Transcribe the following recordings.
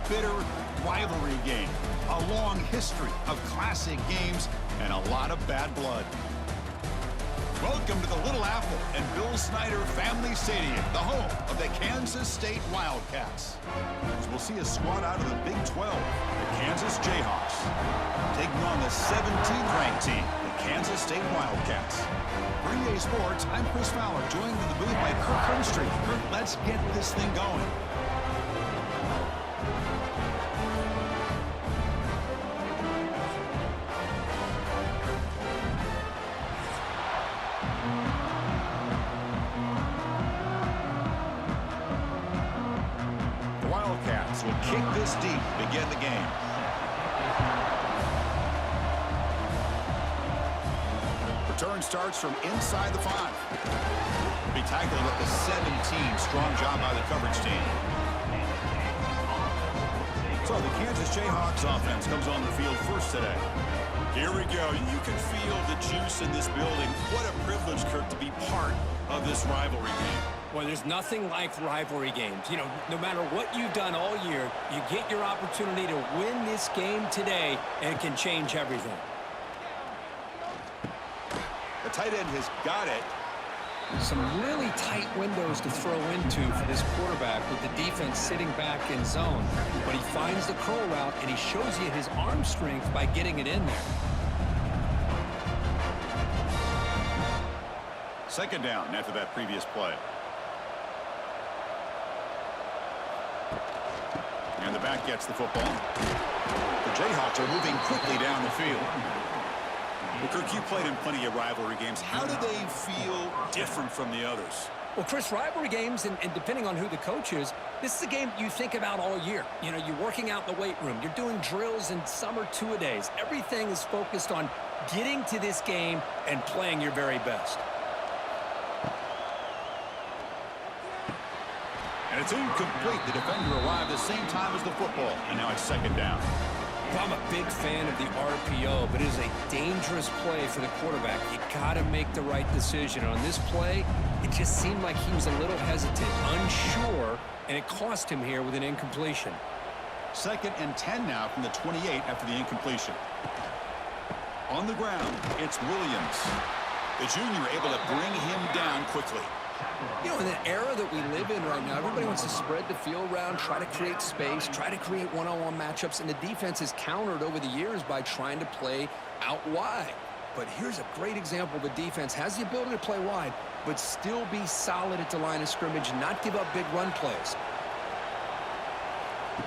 bitter rivalry game. A long history of classic games and a lot of bad blood. Welcome to the Little Apple and Bill Snyder Family Stadium, the home of the Kansas State Wildcats. As we'll see a squad out of the Big 12, the Kansas Jayhawks, taking on the 17th ranked team, the Kansas State Wildcats. For EA Sports, I'm Chris Fowler, joined in the booth by Kirk Hermstreet. Kirk, let's get this thing going. Wildcats will kick this deep to begin the game. Return starts from inside the 5. Will be tackled at the 17. Strong job by the coverage team. So the Kansas Jayhawks offense comes on the field first today. Here we go. You can feel the juice in this building. What a privilege, Kirk, to be part of this rivalry game. Well, there's nothing like rivalry games. You know, no matter what you've done all year, you get your opportunity to win this game today, and it can change everything. The tight end has got it. Some really tight windows to throw into for this quarterback with the defense sitting back in zone. But he finds the curl route, and he shows you his arm strength by getting it in there. Second down after that previous play. And the back gets the football. The Jayhawks are moving quickly down the field. Well, Kirk, you played in plenty of rivalry games. How do they feel different from the others? Well, Chris, rivalry games, and depending on who the coach is, this is a game you think about all year. You know, you're working out in the weight room. You're doing drills and summer two-a-days. Everything is focused on getting to this game and playing your very best. And it's incomplete. The defender arrived the same time as the football. And now it's second down. Well, I'm a big fan of the RPO, but it is a dangerous play for the quarterback. You got to make the right decision. On this play, it just seemed like he was a little hesitant, unsure, and it cost him here with an incompletion. Second and 10 now from the 28 after the incompletion. On the ground, it's Williams. The junior able to bring him down quickly. You know, in the era that we live in right now, everybody wants to spread the field around, try to create space, try to create one-on-one matchups, and the defense is countered over the years by trying to play out wide. But here's a great example. The defense has the ability to play wide, but still be solid at the line of scrimmage, not give up big run plays.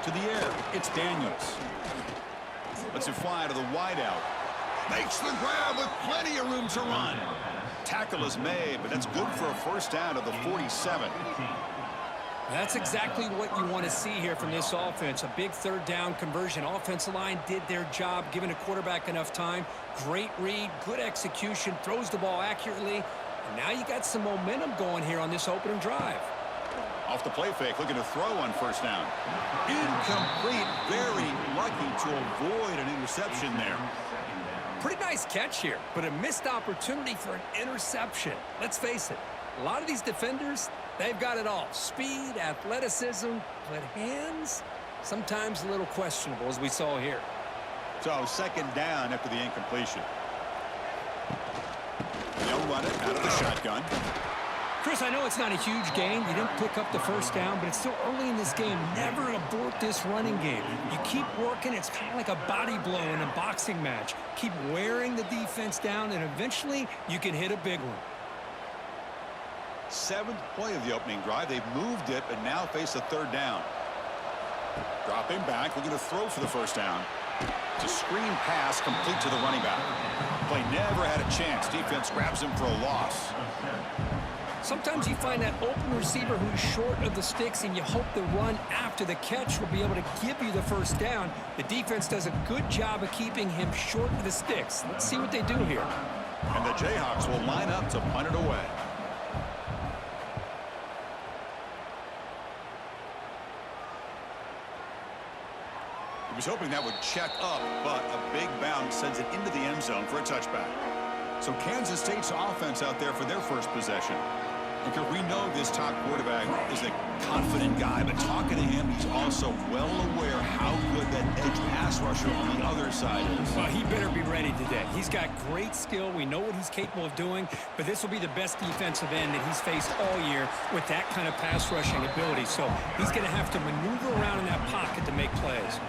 To the air, it's Daniels. Lets it fly to the wideout. Makes the grab with plenty of room to run. Tackle is made, but that's good for a first down of the 47. That's exactly what you want to see here from this offense. A big third down conversion. Offensive line did their job, giving a quarterback enough time. Great read, good execution, throws the ball accurately. And now you got some momentum going here on this opening drive. Off the play fake, looking to throw on first down. Incomplete, very lucky to avoid an interception there. Pretty nice catch here, but a missed opportunity for an interception. Let's face it, a lot of these defenders, they've got it all. Speed, athleticism, but hands, sometimes a little questionable, as we saw here. So second down after the incompletion. They'll run it out of the shotgun. Chris, I know it's not a huge gain. You didn't pick up the first down, but it's still early in this game. Never abort this running game. You keep working. It's kind of like a body blow in a boxing match. Keep wearing the defense down, and eventually you can hit a big one. Seventh play of the opening drive. They've moved it, but now face a third down. Dropping back, looking to throw for the first down. It's a screen pass complete to the running back. Play never had a chance. Defense grabs him for a loss. Sometimes you find that open receiver who's short of the sticks, and you hope the run after the catch will be able to give you the first down. The defense does a good job of keeping him short of the sticks. Let's see what they do here. And the Jayhawks will line up to punt it away. He was hoping that would check up, but a big bounce sends it into the end zone for a touchback. So Kansas State's offense out there for their first possession. Because we know this top quarterback is a confident guy, but talking to him, he's also well aware that edge pass rusher on the other side is. Well, he better be ready today. He's got great skill. We know what he's capable of doing, but this will be the best defensive end that he's faced all year with that kind of pass rushing ability. So he's going to have to maneuver around in that pocket to make plays.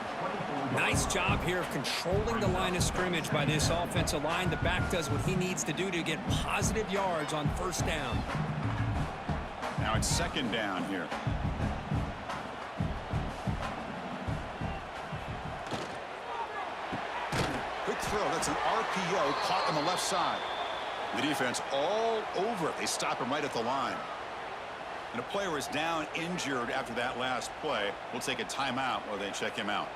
Nice job here of controlling the line of scrimmage by this offensive line. The back does what he needs to do to get positive yards on first down. Now it's second down here. Quick throw. That's an RPO caught on the left side. The defense all over it. They stop him right at the line. And a player is down injured after that last play. We'll take a timeout while they check him out.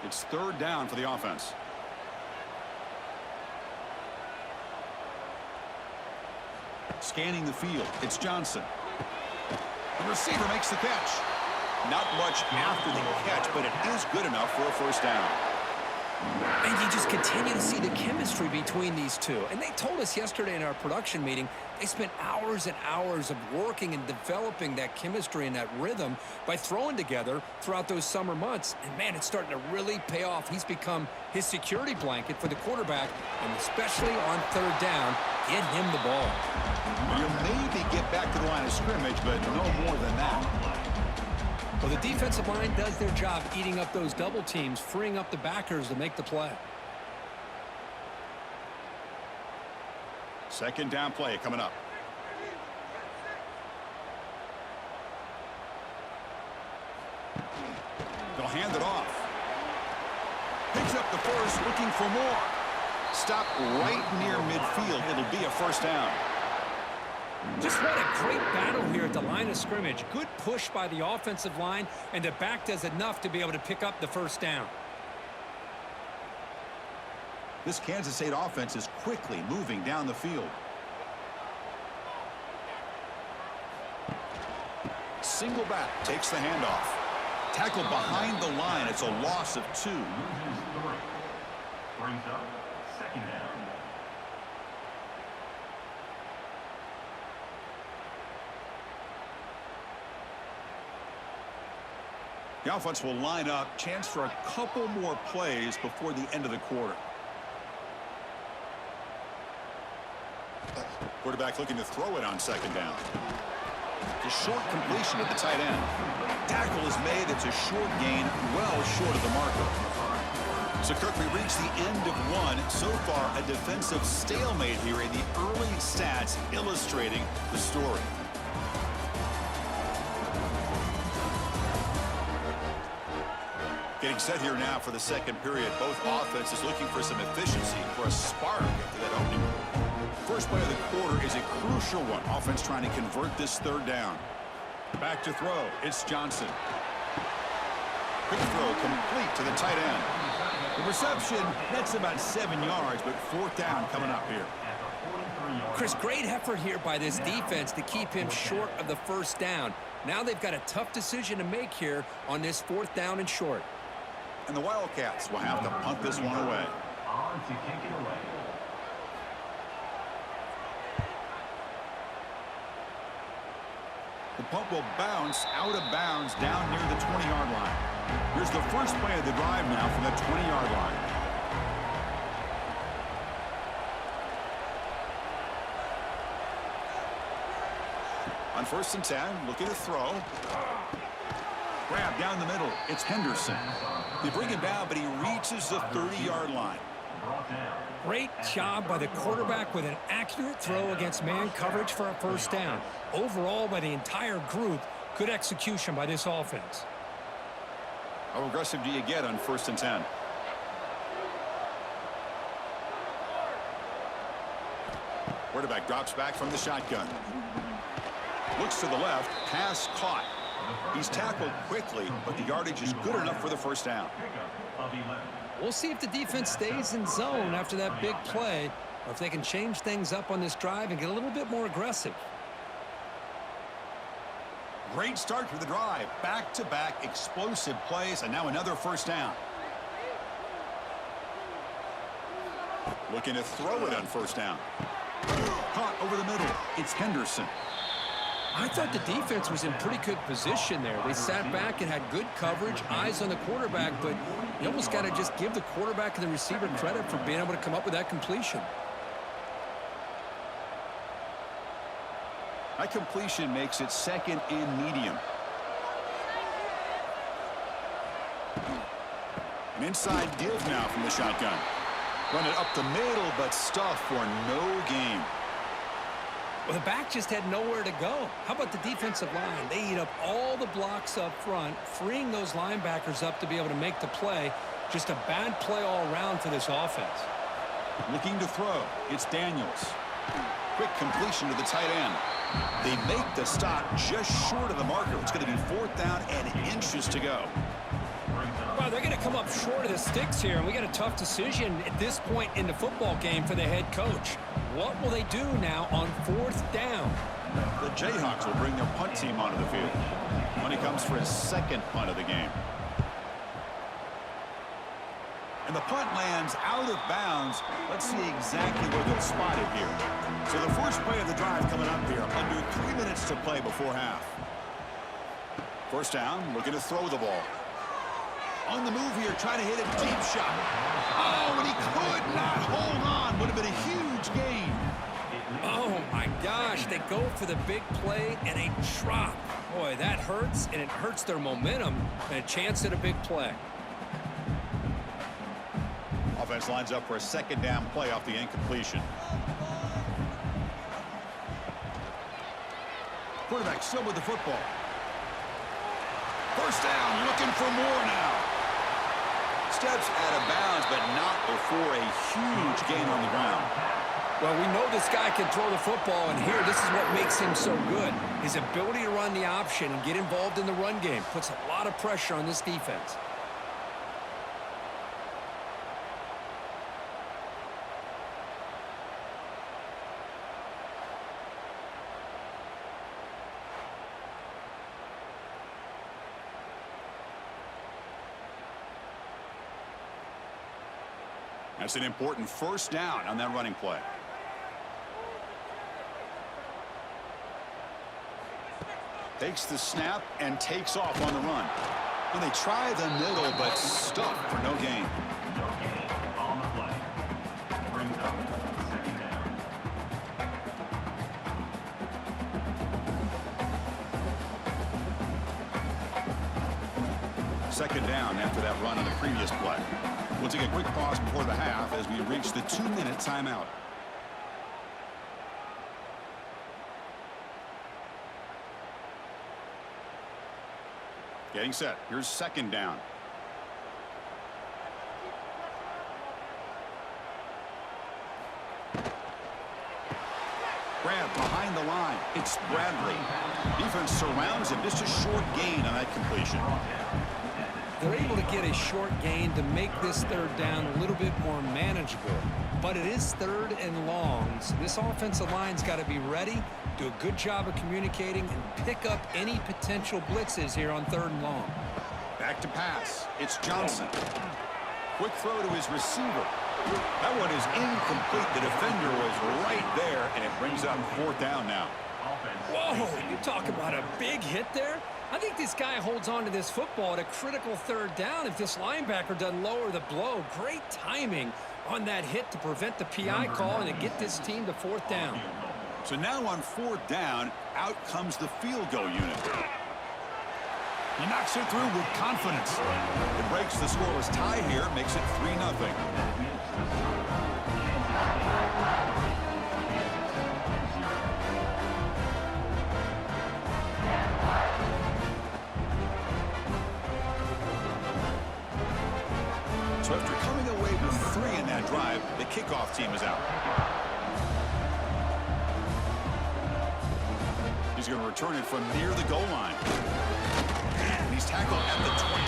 It's third down for the offense. Scanning the field. It's Johnson. The receiver makes the catch. Not much after the catch, but it is good enough for a first down. And you just continue to see the chemistry between these two. And they told us yesterday in our production meeting, they spent hours and hours of working and developing that chemistry and that rhythm by throwing together throughout those summer months. And, man, it's starting to really pay off. He's become his security blanket for the quarterback, and especially on third down, get him the ball. You'll maybe get back to the line of scrimmage, but no more than that. Well, the defensive line does their job eating up those double teams, freeing up the backers to make the play. Second down play coming up. They'll hand it off. Picks up the first, looking for more. Stop right near midfield. It'll be a first down. Just what a great battle here at the line of scrimmage. Good push by the offensive line, and the back does enough to be able to pick up the first down. This Kansas State offense is quickly moving down the field. Single back takes the handoff. Tackle behind the line. It's a loss of 2. Brings up second down. The offense will line up. Chance for a couple more plays before the end of the quarter. Quarterback looking to throw it on second down. It's a short completion at the tight end. Tackle is made. It's a short gain, well short of the marker. So, Kirk, we reach the end of one. So far, a defensive stalemate here in the early stats illustrating the story. Getting set here now for the second period. Both offenses looking for some efficiency, for a spark after that opening quarter. First play of the quarter is a crucial one. Offense trying to convert this third down. Back to throw. It's Johnson. Quick throw complete to the tight end. The reception, that's about 7 yards, but fourth down coming up here. Chris, great effort here by this defense to keep him short of the first down. Now they've got a tough decision to make here on this fourth down and short. And the Wildcats will have to punt this one away. On to kick it away. The punt will bounce out of bounds down near the 20-yard line. Here's the first play of the drive now from the 20-yard line. On first and 10, looking to throw. Grab down the middle. It's Henderson. They bring him down, but he reaches the 30-yard line. Great job by the quarterback with an accurate throw against man coverage for a first down. Overall, by the entire group, good execution by this offense. How aggressive do you get on first and 10? Quarterback drops back from the shotgun. Looks to the left. Pass caught. He's tackled quickly, but the yardage is good enough for the first down. We'll see if the defense stays in zone after that big play, or if they can change things up on this drive and get a little bit more aggressive. Great start to the drive. Back-to-back explosive plays, and now another first down. Looking to throw it on first down. Caught over the middle. It's Henderson. I thought the defense was in pretty good position there. They sat back and had good coverage, eyes on the quarterback, but you almost got to just give the quarterback and the receiver credit for being able to come up with that completion. That completion makes it second and medium. An inside give now from the shotgun. Run it up the middle, but stuffed for no gain. Well, the back just had nowhere to go. How about the defensive line? They eat up all the blocks up front, freeing those linebackers up to be able to make the play. Just a bad play all around for this offense. Looking to throw. It's Daniels. Quick completion to the tight end. They make the stop just short of the marker. It's going to be 4th down and inches to go. Well, they're going to come up short of the sticks here, and we got a tough decision at this point in the football game for the head coach. What will they do now on 4th down? The Jayhawks will bring their punt team onto the field when he comes for his second punt of the game. And the punt lands out of bounds. Let's see exactly where they'll spot it here. So the first play of the drive coming up here, under 3 minutes to play before half. First down, looking to throw the ball. On the move here, trying to hit a deep shot. Oh, and he could not hold on. Would have been a huge gain. Oh, my gosh. They go for the big play and a drop. Boy, that hurts, and it hurts their momentum and a chance at a big play. Offense lines up for a second down play off the incompletion. Quarterback still with the football. First down, looking for more now. Steps out of bounds, but not before a huge gain on the ground. Well, we know this guy can throw the football, and here, this is what makes him so good. His ability to run the option and get involved in the run game puts a lot of pressure on this defense. That's an important first down on that running play. Takes the snap and takes off on the run. And they try the middle, but stuffed for no gain. No gain on the play. Brings up 2nd down. Second down after that run on the previous play. We'll take a quick pause before the half as we reach the 2-minute timeout. Getting set. Here's second down. Grab behind the line. It's Bradley. Defense surrounds him. Just a short gain on that completion. They're able to get a short gain to make this 3rd down a little bit more manageable. But it is 3rd and long, so this offensive line's got to be ready, do a good job of communicating, and pick up any potential blitzes here on 3rd and long. Back to pass. It's Johnson. Quick throw to his receiver. That one is incomplete. The defender was right there, and it brings up 4th down now. Whoa, you talk about a big hit there? I think this guy holds on to this football at a critical 3rd down if this linebacker doesn't lower the blow. Great timing on that hit to prevent the PI call and to get this team to 4th down. So now on 4th down, out comes the field goal unit. He knocks it through with confidence. It breaks the scoreless tie here, makes it 3-0. So after coming away with 3 in that drive, the kickoff team is out. He's going to return it from near the goal line. And he's tackled at the 21.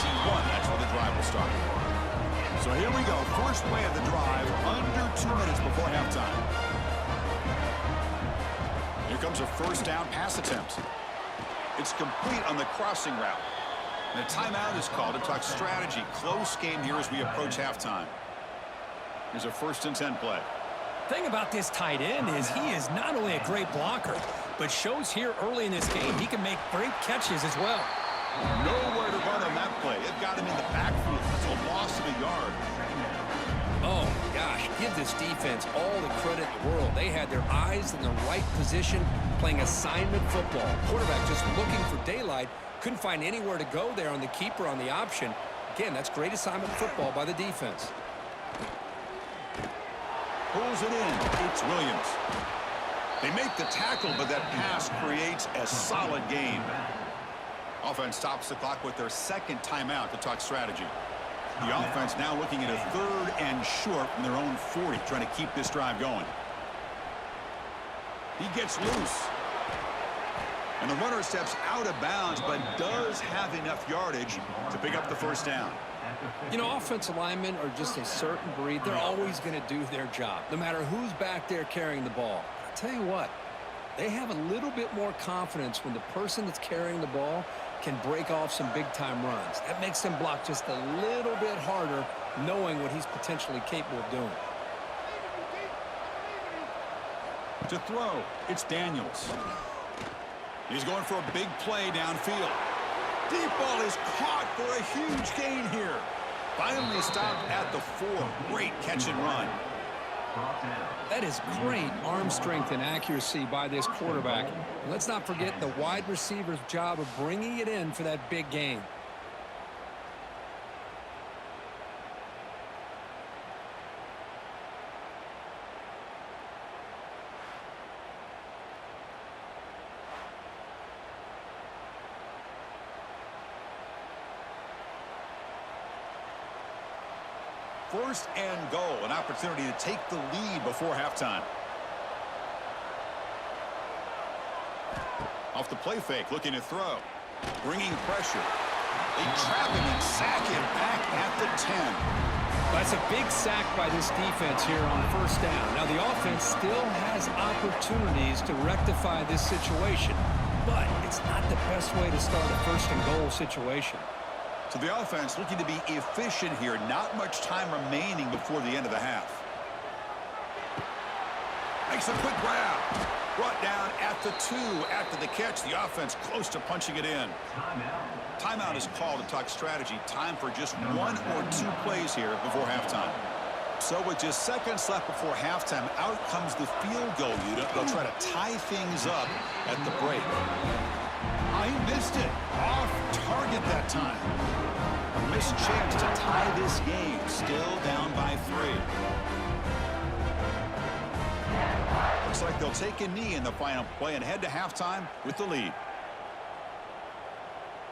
That's where the drive will start. So here we go. First play of the drive, under 2 minutes before halftime. Here comes a first down pass attempt. It's complete on the crossing route. And a timeout is called to talk strategy. Close game here as we approach halftime. Here's a 1st and 10 play. Thing about this tight end is he is not only a great blocker, but shows here early in this game he can make great catches as well. Nowhere to run on that play. It got him in the backfield. That's a loss of a yard. Oh, my gosh. Give this defense all the credit in the world. They had their eyes in the right position, playing assignment football. Quarterback just looking for daylight. Couldn't find anywhere to go there on the keeper on the option. Again, that's great assignment football by the defense. Pulls it in. It's Williams. They make the tackle, but that pass creates a solid gain. Offense stops the clock with their second timeout to talk strategy. The offense now looking at a 3rd and short from their own 40, trying to keep this drive going. He gets loose. And the runner steps out of bounds, but does have enough yardage to pick up the first down. You know, offensive linemen are just a certain breed. They're always going to do their job, no matter who's back there carrying the ball. I'll tell you what, they have a little bit more confidence when the person that's carrying the ball can break off some big-time runs. That makes them block just a little bit harder, knowing what he's potentially capable of doing. To throw, it's Daniels. He's going for a big play downfield. Deep ball is caught for a huge gain here. Finally stopped at the 4. Great catch and run. That is great arm strength and accuracy by this quarterback. And let's not forget the wide receiver's job of bringing it in for that big gain. First and goal, an opportunity to take the lead before halftime. Off the play fake, looking to throw. Bringing pressure. They trap him and sack him back at the 10. That's a big sack by this defense here on first down. Now, the offense still has opportunities to rectify this situation, but it's not the best way to start a first and goal situation. So the offense looking to be efficient here. Not much time remaining before the end of the half. Makes a quick grab. Brought down at the 2 after the catch. The offense close to punching it in. Timeout is called to talk strategy. Time for just 1 or 2 plays here before halftime. So with just seconds left before halftime, out comes the field goal unit. They'll try to tie things up at the break. He missed it. Off target that time. A missed chance to tie this game. Still down by 3. Looks like they'll take a knee in the final play and head to halftime with the lead.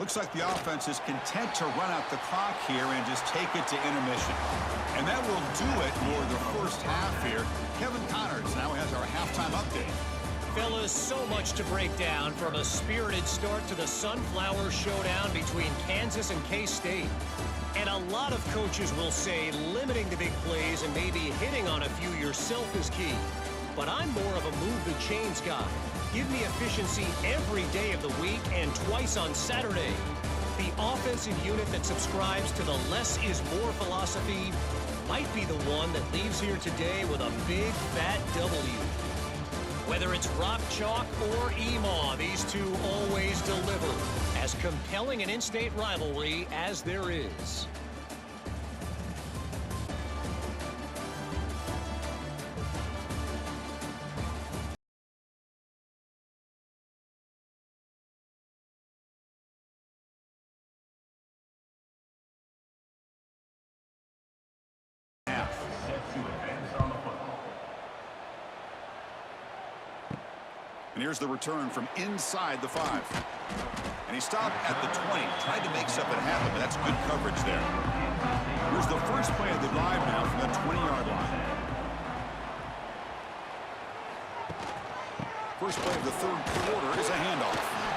Looks like the offense is content to run out the clock here and just take it to intermission. And that will do it for the first half here. Kevin Connors now has our halftime update. Fellas, so much to break down, from a spirited start to the Sunflower Showdown between Kansas and K-State. And a lot of coaches will say limiting the big plays and maybe hitting on a few yourself is key. But I'm more of a move the chains guy. Give me efficiency every day of the week and twice on Saturday. The offensive unit that subscribes to the less is more philosophy might be the one that leaves here today with a big fat W. Whether it's Rock Chalk or Emaw, these two always deliver. As compelling an in-state rivalry as there is. And here's the return from inside the 5. And he stopped at the 20. Tried to make something happen, but that's good coverage there. Here's the first play of the drive now from the 20-yard line. First play of the 3rd quarter is a handoff.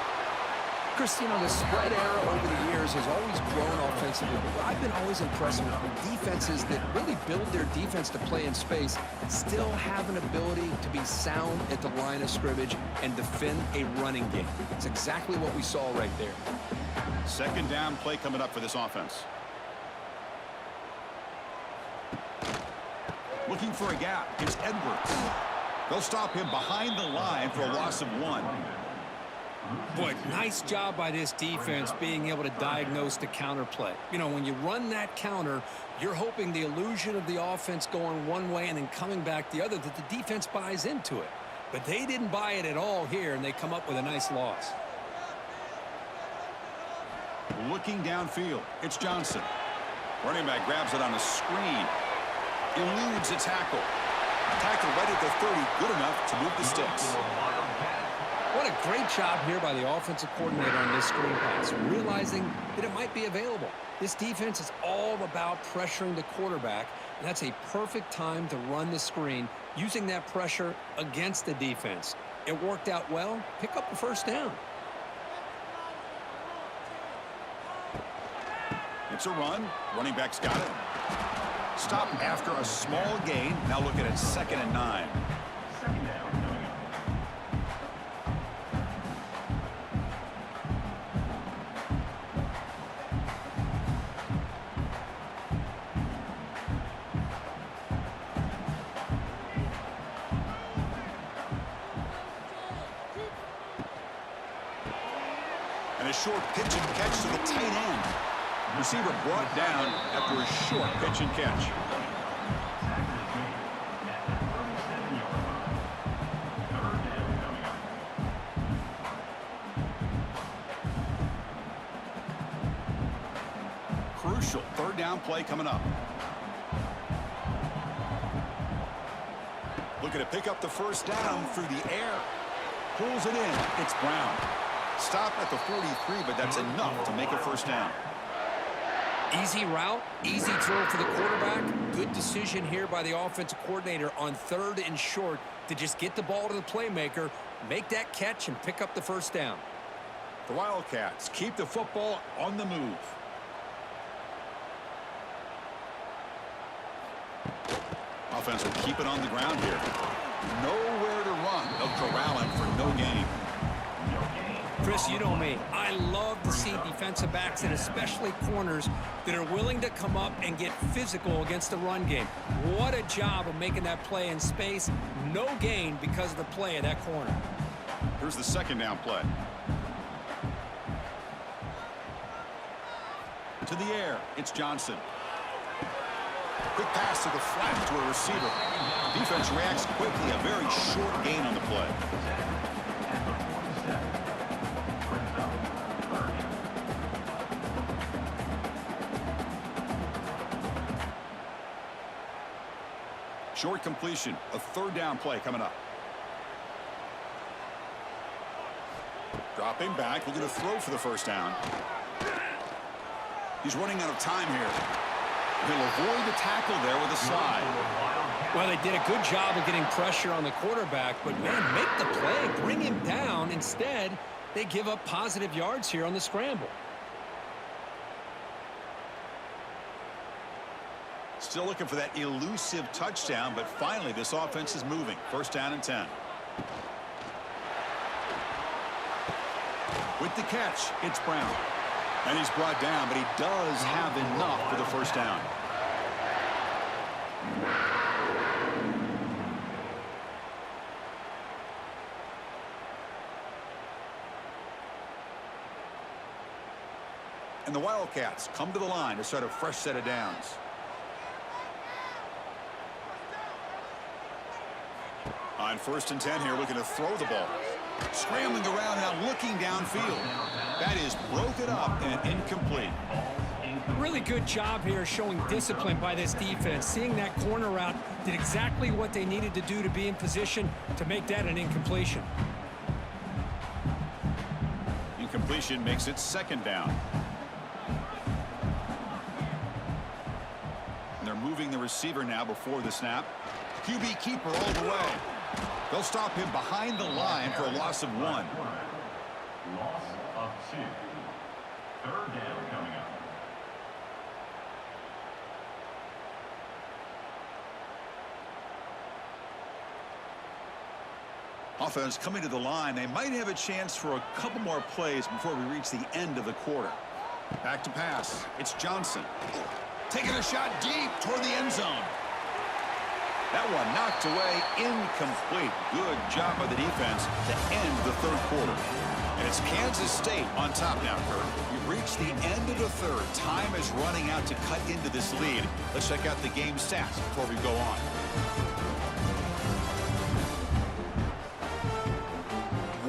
Chris, you know, the spread era over the years has always grown offensively, but I've been always impressed with defenses that really build their defense to play in space, still have an ability to be sound at the line of scrimmage and defend a running game. It's exactly what we saw right there. Second down play coming up for this offense. Looking for a gap. It's Edwards. They'll stop him behind the line for a loss of 1. Boy, nice job by this defense being able to diagnose the counter play. You know, when you run that counter, you're hoping the illusion of the offense going one way and then coming back the other, that the defense buys into it. But they didn't buy it at all here, and they come up with a nice loss. Looking downfield, it's Johnson. Running back grabs it on a screen. Eludes a tackle. Tackle right at the 30, good enough to move the sticks. What a great job here by the offensive coordinator on this screen pass, realizing that it might be available. This defense is all about pressuring the quarterback, and that's a perfect time to run the screen, using that pressure against the defense. It worked out well. Pick up the first down. It's a run. Running back's got it. Stop after a small gain. Now looking at 2nd and 9. Second down coming up. And a short pitch and catch to the tight end. Receiver brought down after a short pitch and catch. Tackle is made at the 37-yard line. Third down coming up. Crucial 3rd down play coming up. Looking to pick up the first down through the air. Pulls it in. It's Brown. Stop at the 43, but that's enough to make a first down. Easy route, easy throw for the quarterback. Good decision here by the offensive coordinator on 3rd and short to just get the ball to the playmaker, make that catch, and pick up the first down. The Wildcats keep the football on the move. Offense will keep it on the ground here. Nowhere to run. They'll corral him for no gain. Chris, you know me. I love to see defensive backs and especially corners that are willing to come up and get physical against the run game. What a job of making that play in space. No gain because of the play of that corner. Here's the 2nd down play. To the air, it's Johnson. Quick pass to the flat to a receiver. Defense reacts quickly. A very short gain on the play. At the 47. Brings up 30. Short completion. A 3rd down play coming up. Dropping back. Looking to throw for the first down. He's running out of time here. He'll avoid the tackle there with a slide. Well, they did a good job of getting pressure on the quarterback, but, man, make the play, bring him down. Instead, they give up positive yards here on the scramble. Still looking for that elusive touchdown, but finally this offense is moving. 1st down and 10. With the catch, it's Brown. And he's brought down, but he does have enough for the first down. And the Wildcats come to the line to start a fresh set of downs. On 1st and 10 here, looking to throw the ball. Scrambling around now, looking downfield. That is broken up and incomplete. Really good job here showing discipline by this defense. Seeing that corner route, did exactly what they needed to do to be in position to make that an incompletion. Incompletion makes it 2nd down. And they're moving the receiver now before the snap. QB keeper all the way. They'll stop him behind the line for a loss of 1. Loss of 2. 3rd down coming up. Offense coming to the line. They might have a chance for a couple more plays before we reach the end of the quarter. Back to pass. It's Johnson. Taking a shot deep toward the end zone. That one knocked away, incomplete. Good job by the defense to end the third quarter. And it's Kansas State on top now, Kurt. We've reached the end of the third. Time is running out to cut into this lead. Let's check out the game stats before we go on.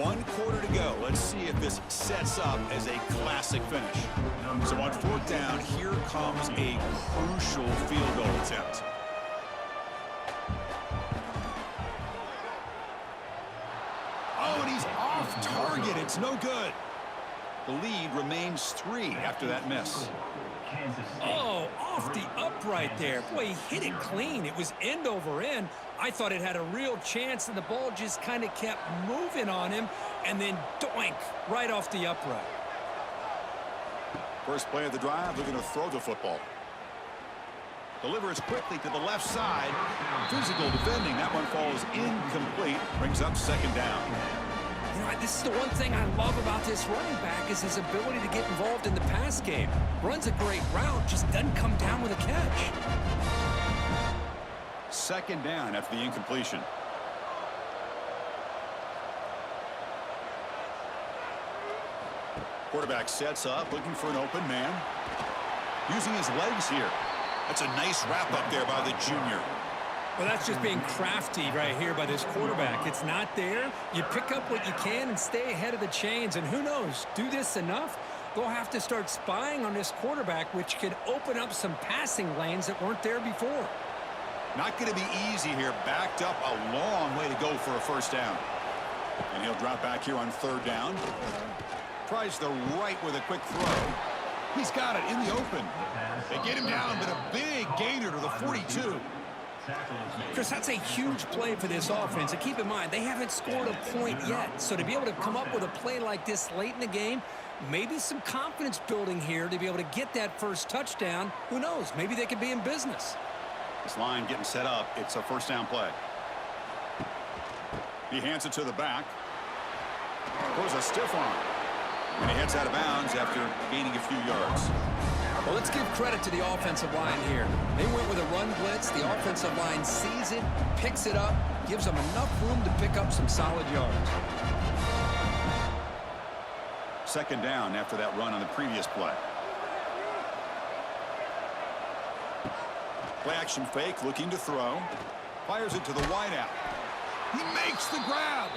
1 quarter to go. Let's see if this sets up as a classic finish. So on fourth down, here comes a crucial field goal attempt. Oh, and he's off target. It's no good. The lead remains 3 after that miss. Oh, off the upright there. Boy, he hit it clean. It was end over end. I thought it had a real chance, and the ball just kind of kept moving on him, and then doink, right off the upright. First play of the drive, they're going to throw the football. Delivers quickly to the left side. Physical defending. That one falls incomplete. Brings up second down. You know, this is the one thing I love about this running back is his ability to get involved in the pass game. Runs a great route, just doesn't come down with a catch. Second down after the incompletion. Quarterback sets up, looking for an open man. Using his legs here. That's a nice wrap up there by the junior. Well, that's just being crafty right here by this quarterback. It's not there. You pick up what you can and stay ahead of the chains. And who knows, do this enough, they'll have to start spying on this quarterback, which could open up some passing lanes that weren't there before. Not going to be easy here. Backed up a long way to go for a first down. And he'll drop back here on third down. Tries the right with a quick throw. He's got it in the open. They get him down, but a big gainer to the 42. Chris, that's a huge play for this offense. And keep in mind, they haven't scored a point yet. So to be able to come up with a play like this late in the game, maybe some confidence building here to be able to get that first touchdown. Who knows? Maybe they could be in business. This line getting set up. It's a first down play. He hands it to the back. Throws a stiff arm. And he heads out of bounds after gaining a few yards. Well, let's give credit to the offensive line here. They went with a run blitz. The offensive line sees it, picks it up, gives them enough room to pick up some solid yards. Second down after that run on the previous play. Play action fake, looking to throw. Fires it to the wideout. He makes the grab.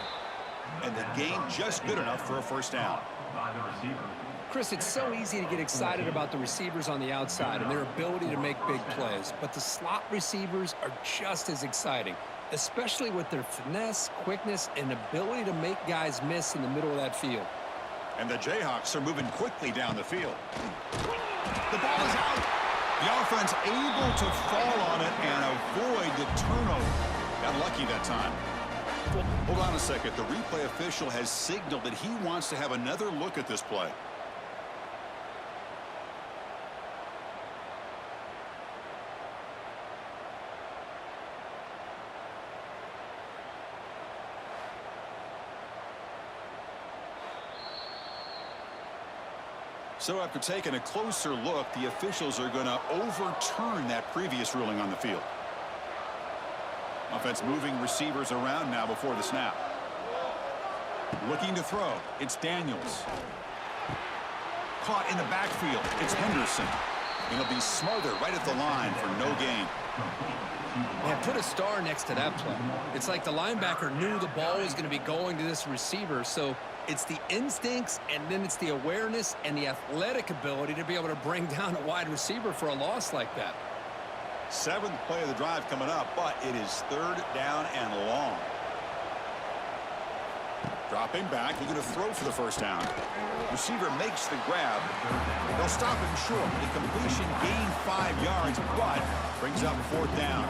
And the gain just good enough for a first down. Chris, it's so easy to get excited about the receivers on the outside and their ability to make big plays, but the slot receivers are just as exciting, especially with their finesse, quickness, and ability to make guys miss in the middle of that field. And the Jayhawks are moving quickly down the field. The ball is out. The offense able to fall on it and avoid the turnover. Got lucky that time. Hold on a second. The replay official has signaled that he wants to have another look at this play. So after taking a closer look, the officials are going to overturn that previous ruling on the field. Offense moving receivers around now before the snap. Looking to throw. It's Daniels. Caught in the backfield. It's Henderson. And he'll be smothered right at the line for no gain. Yeah, put a star next to that play. It's like the linebacker knew the ball was going to be going to this receiver, so it's the instincts and then it's the awareness and the athletic ability to be able to bring down a wide receiver for a loss like that. Seventh play of the drive coming up, but it is third down and long. Dropping back, looking to throw for the first down. Receiver makes the grab. They'll stop him short. The completion gained 5 yards, but brings up fourth down.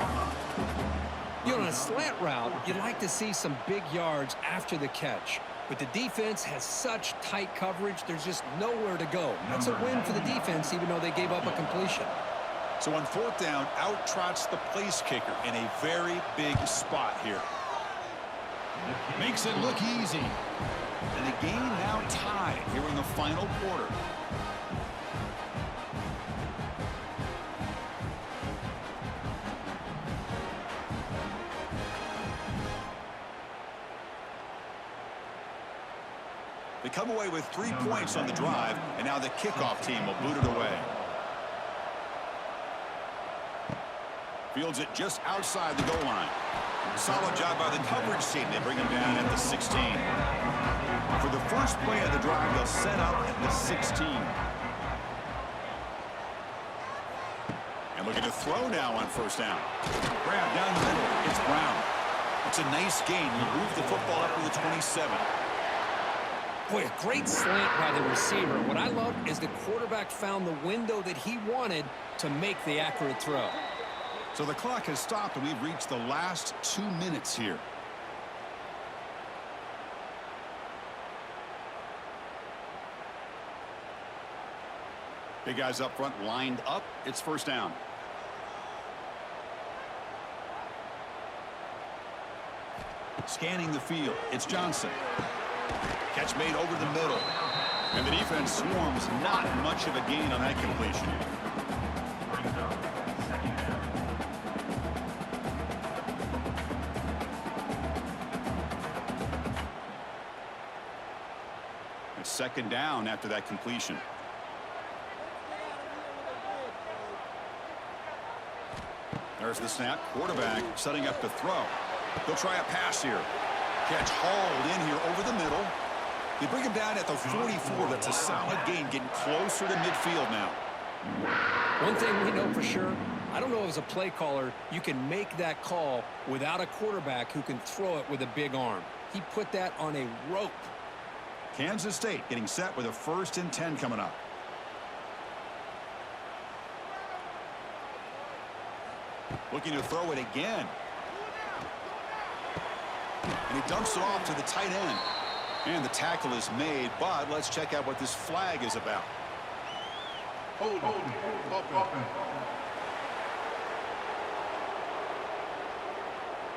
You know, on a slant route, you'd like to see some big yards after the catch. But the defense has such tight coverage, there's just nowhere to go. That's a win for the defense, even though they gave up a completion. So on fourth down, out trots the place kicker in a very big spot here. Makes it look easy. And the game now tied here in the final quarter. come away with 3 points on the drive, and now the kickoff team will boot it away. Fields it just outside the goal line. Solid job by the coverage team. They bring him down at the 16. For the first play of the drive, they'll set up at the 16. And looking to throw now on first down. Grab down the middle. It's Brown. It's a nice gain. You move the football up to the 27. Boy, a great slant by the receiver. What I love is the quarterback found the window that he wanted to make the accurate throw. So the clock has stopped, and we've reached the last 2 minutes here. Big guys up front lined up. It's first down. Scanning the field. It's Johnson. Catch made over the middle. And the defense swarms. Not much of a gain on that completion. It's second down after that completion. There's the snap. Quarterback setting up to throw. They'll try a pass here. Catch hauled in here over the middle. They bring him down at the 44. That's a solid gain, getting closer to midfield now. One thing we know for sure, I don't know as a play caller, you can make that call without a quarterback who can throw it with a big arm. He put that on a rope. Kansas State getting set with a 1st and 10 coming up. Looking to throw it again. And he dumps it off to the tight end. And the tackle is made, but let's check out what this flag is about. Hold.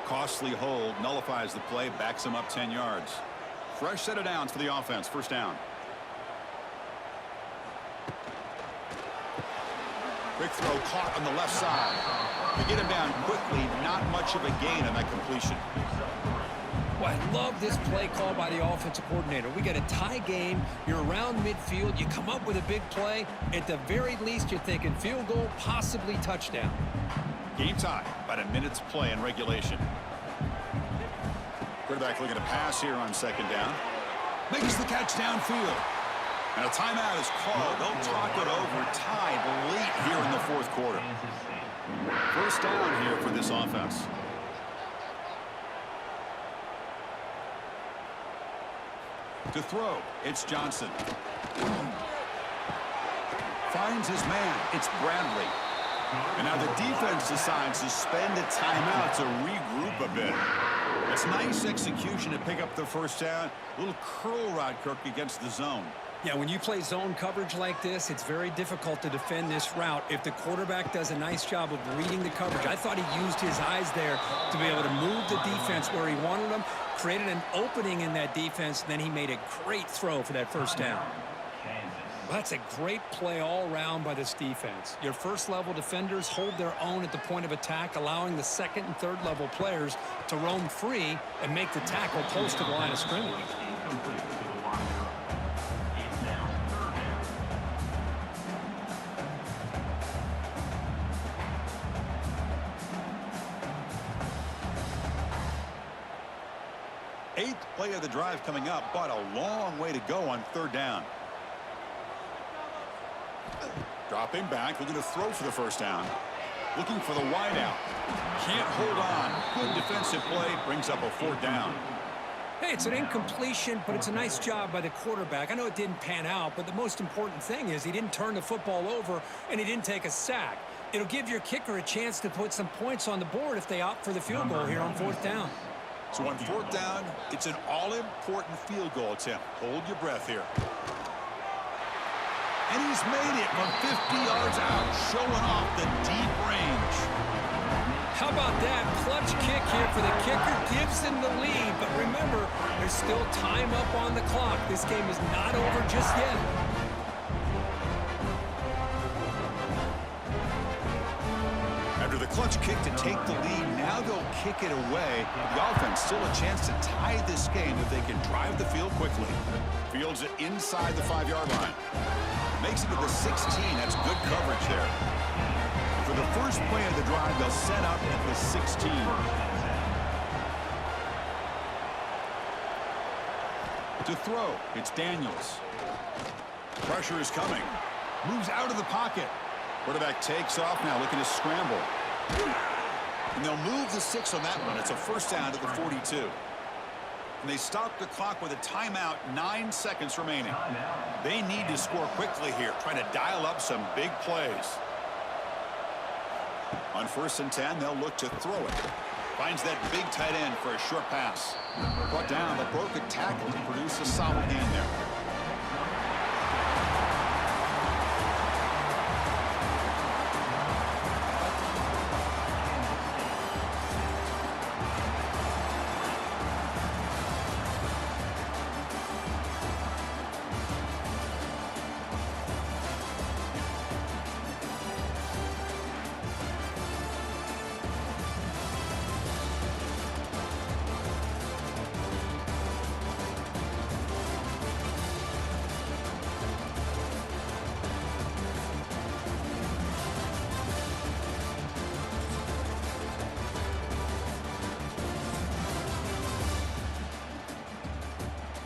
Costly hold, nullifies the play, backs him up 10 yards. Fresh set of downs for the offense, first down. Quick throw caught on the left side. They get him down quickly, not much of a gain on that completion. Well, I love this play call by the offensive coordinator. We got a tie game. You're around midfield. You come up with a big play. At the very least, you're thinking field goal, possibly touchdown. Game tie, about a minute's play in regulation. Quarterback looking to pass here on second down. Makes the catch downfield. And a timeout is called. They'll talk it over, tied late here in the fourth quarter. First down here for this offense. To throw, it's Johnson. Finds his man. It's Bradley. And now the defense decides to spend a timeout to regroup a bit. It's nice execution to pick up the first down. A little curl rod, Kirk, against the zone. Yeah, when you play zone coverage like this, it's very difficult to defend this route if the quarterback does a nice job of reading the coverage. I thought he used his eyes there to be able to move the defense where he wanted them, created an opening in that defense, then he made a great throw for that first down. Well, that's a great play all around by this defense. Your first-level defenders hold their own at the point of attack, allowing the second and third-level players to roam free and make the tackle close to the line of scrimmage. Eighth play of the drive coming up, but a long way to go on third down. Dropping back, looking to throw for the first down. Looking for the wideout. Can't hold on. Good defensive play, brings up a fourth down. Hey, it's an incompletion, but it's a nice job by the quarterback. I know it didn't pan out, but the most important thing is he didn't turn the football over and he didn't take a sack. It'll give your kicker a chance to put some points on the board if they opt for the field goal here on fourth down. So on fourth down, it's an all-important field goal attempt. Hold your breath here. And he's made it from 50 yards out, showing off the deep range. How about that clutch kick here for the kicker? Gives him the lead, but remember, there's still time up on the clock. This game is not over just yet. After After the clutch kick to take the lead, now they'll kick it away. The offense still a chance to tie this game if they can drive the field quickly. Fields it inside the 5-yard line. Makes it to the 16. That's good coverage there. For the first play of the drive, they'll set up at the 16. To throw, it's Daniels. Pressure is coming. Moves out of the pocket. Quarterback takes off now, looking to scramble. And they'll move the 6 on that one. It's a first down to the 42. And they stop the clock with a timeout, 9 seconds remaining. They need to score quickly here, trying to dial up some big plays. On 1st and 10, they'll look to throw it. Finds that big tight end for a short pass. Brought down, but broke a tackle to produce a solid gain there.